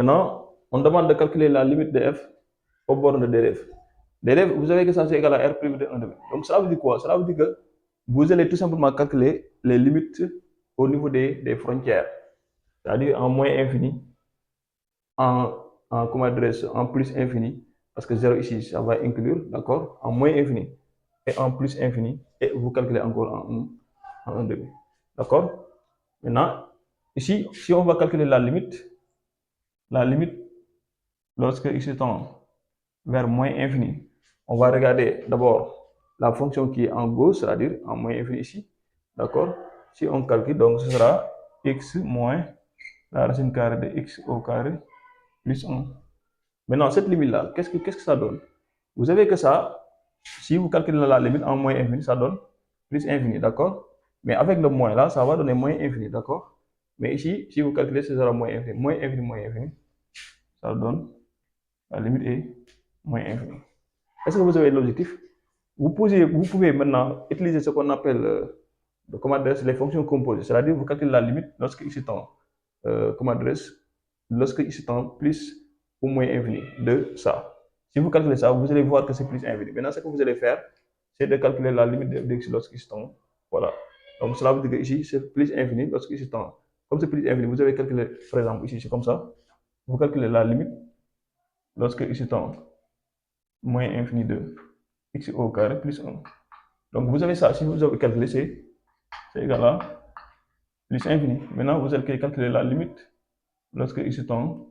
Maintenant, on demande de calculer la limite de f aux bornes de df. df, vous savez que ça c'est égal à r prime de 1 demi. Donc cela veut dire quoi? Cela veut dire que vous allez tout simplement calculer les limites au niveau des frontières. C'est-à-dire en moins infini, comment dirais-je, en plus infini, parce que 0 ici, ça va inclure, d'accord, en moins infini et en plus infini, et vous calculez encore en 1 demi. D'accord? Maintenant, ici, si on va calculer la limite, lorsque x tend vers moins infini, on va regarder d'abord la fonction qui est en gauche, c'est-à-dire en moins infini ici. D'accord? Si on calcule, donc ce sera x moins la racine carrée de x au carré plus 1. Maintenant, cette limite-là, qu'est-ce que ça donne? Vous savez que ça, si vous calculez la limite en moins infini, ça donne plus infini, d'accord? Mais avec le moins là, ça va donner moins infini, d'accord? Mais ici, si vous calculez, ce sera moins infini. Moins infini, moins infini, ça donne, la limite est moins infini. Est-ce que vous avez l'objectif? Vous pouvez maintenant utiliser ce qu'on appelle les fonctions composées, c'est-à-dire vous calculez la limite lorsque x tend, lorsque x tend plus ou moins infini de ça. Si vous calculez ça, vous allez voir que c'est plus infini. Maintenant, ce que vous allez faire, c'est de calculer la limite de x lorsque x tend. Voilà. Donc cela veut dire que ici, c'est plus infini lorsque x tend. Comme c'est plus infini, vous avez calculé, par exemple, ici, c'est comme ça. Vous calculez la limite lorsque x tend moins infini de x au carré plus 1. Donc vous avez ça, si vous avez calculé, c'est égal à plus infini. Maintenant, vous allez calculer la limite lorsque x tend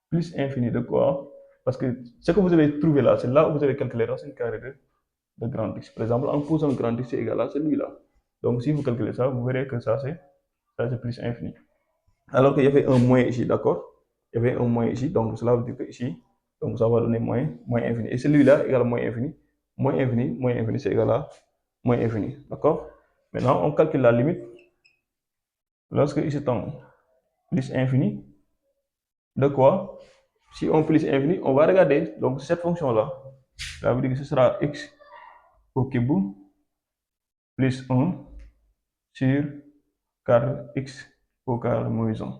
plus infini de quoi? Parce que ce que vous avez trouvé là, c'est là où vous avez calculé racine carrée de grand x. Par exemple, en posant grand x, c'est égal à celui-là. Donc si vous calculez ça, vous verrez que ça c'est plus infini. Alors qu'il y avait un moins ici, d'accord? Il y avait un moins ici, donc cela veut dire que ici, donc ça va donner moins infini. Et celui-là égale à moins infini. Moins infini, c'est égal à moins infini, d'accord? Maintenant, on calcule la limite lorsque x tend plus infini de quoi? Si on plus infini, on va regarder donc cette fonction-là. Ça veut dire que ce sera x au cube plus 1 sur 4x au carré moins 1.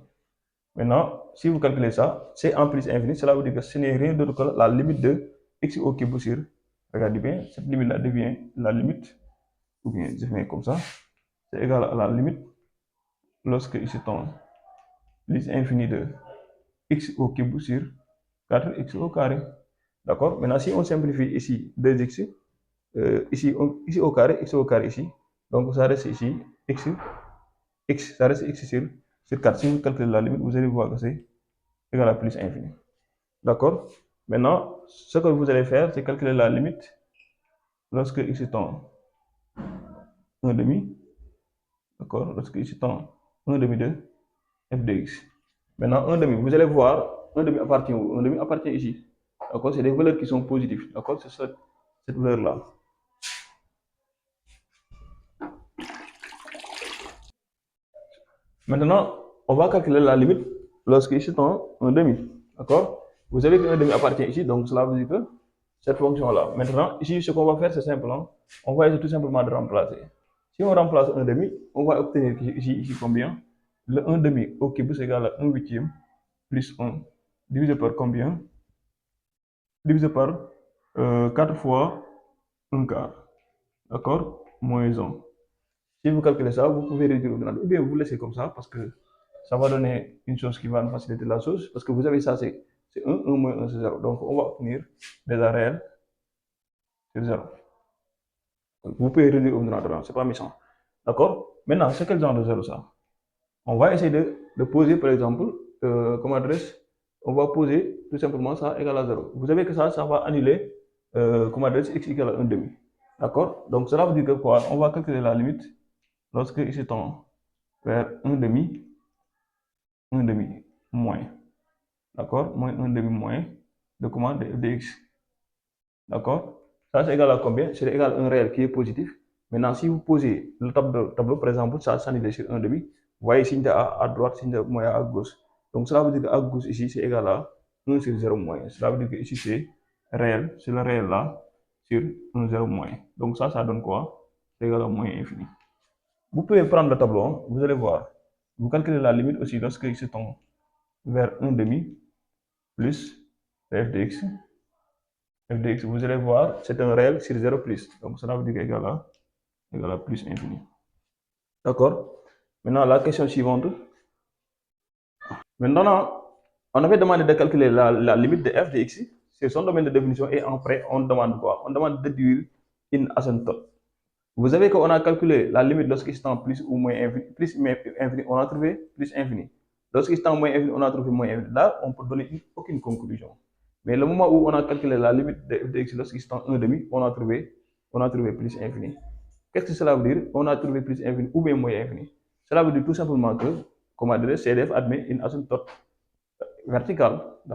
Maintenant, si vous calculez ça, c'est en plus infini, cela veut dire que ce n'est rien d'autre que la limite de x au cube sur, regardez bien, cette limite-là devient la limite, ou bien je fais comme ça, c'est égal à la limite lorsque x tend plus infini de x au cube sur 4x au carré. D'accord? Maintenant, si on simplifie ici 2x, ici au carré, x au carré ici, donc ça reste ici x, ça reste x sur 4. Si vous calculez la limite, vous allez voir que c'est égal à plus infini. D'accord? Maintenant, ce que vous allez faire, c'est calculer la limite lorsque x tend 1 demi. D'accord? Lorsque x tend 1 demi de f de x. Maintenant, 1 demi, vous allez voir, 1 demi appartient où? 1 demi appartient ici. D'accord? C'est des valeurs qui sont positives. D'accord? C'est cette valeur-là. Maintenant, on va calculer la limite lorsque ici tend 1 demi. D'accord? Vous savez que 1 demi appartient ici, donc cela veut dire que cette fonction-là. Maintenant, ici, ce qu'on va faire, c'est simplement, on va essayer tout simplement de remplacer. Si on remplace 1 demi, on va obtenir ici combien? Le 1 demi au cube, c'est égal à 1 huitième plus 1 divisé par combien? Divisé par 4 fois 1 quart. D'accord? Moins 1. Si vous calculez ça, vous pouvez réduire au denominateur, ou bien vous laissez comme ça, parce que ça va donner une chose qui va nous faciliter la chose, parce que vous avez ça, c'est 1, 1 moins 1, c'est 0. Donc, on va obtenir des réels sur 0. Vous pouvez réduire au denominateur, c'est pas méchant. D'accord? Maintenant, c'est quel genre de 0 ça? On va essayer de poser, par exemple, comme adresse, on va poser tout simplement ça égal à 0. Vous savez que ça va annuler comme adresse x égale à 1 demi. D'accord? Donc, cela veut dire que quoi? On va calculer la limite lorsque x tend vers 1 demi moins. D'accord? Moins 1 demi moins de comment? De x. D'accord? Ça, c'est égal à combien? C'est égal à un réel qui est positif. Maintenant, si vous posez le tableau par exemple, ça s'annule sur 1 demi. Vous voyez signe à droite, signe moins à gauche. Donc, cela veut dire qu'à gauche, ici, c'est égal à 1 sur 0 moins. Cela veut dire que ici, c'est réel. C'est le réel là sur 1, 0 moins. Donc, ça donne quoi? C'est égal à moins infini. Vous pouvez prendre le tableau, hein, vous allez voir. Vous calculez la limite aussi lorsque x tend vers 1 demi. plus f de x. F de x, vous allez voir, c'est un réel sur 0 plus. Donc cela veut dire égal à plus infini. D'accord? Maintenant, la question suivante. Maintenant, on avait demandé de calculer la limite de f de x sur son domaine de définition et après, on demande quoi? On demande de déduire une asymptote. Vous savez qu'on a calculé la limite lorsqu'il tend plus ou moins infini, plus infini, on a trouvé plus infini. Lorsqu'il tend moins infini, on a trouvé moins infini. Là, on peut donner aucune conclusion. Mais le moment où on a calculé la limite de f de x lorsqu'il tend 1,5, on a trouvé plus infini. Qu'est-ce que cela veut dire? On a trouvé plus infini ou bien moins infini. Cela veut dire tout simplement que, comment dire, CDF admet une asymptote verticale.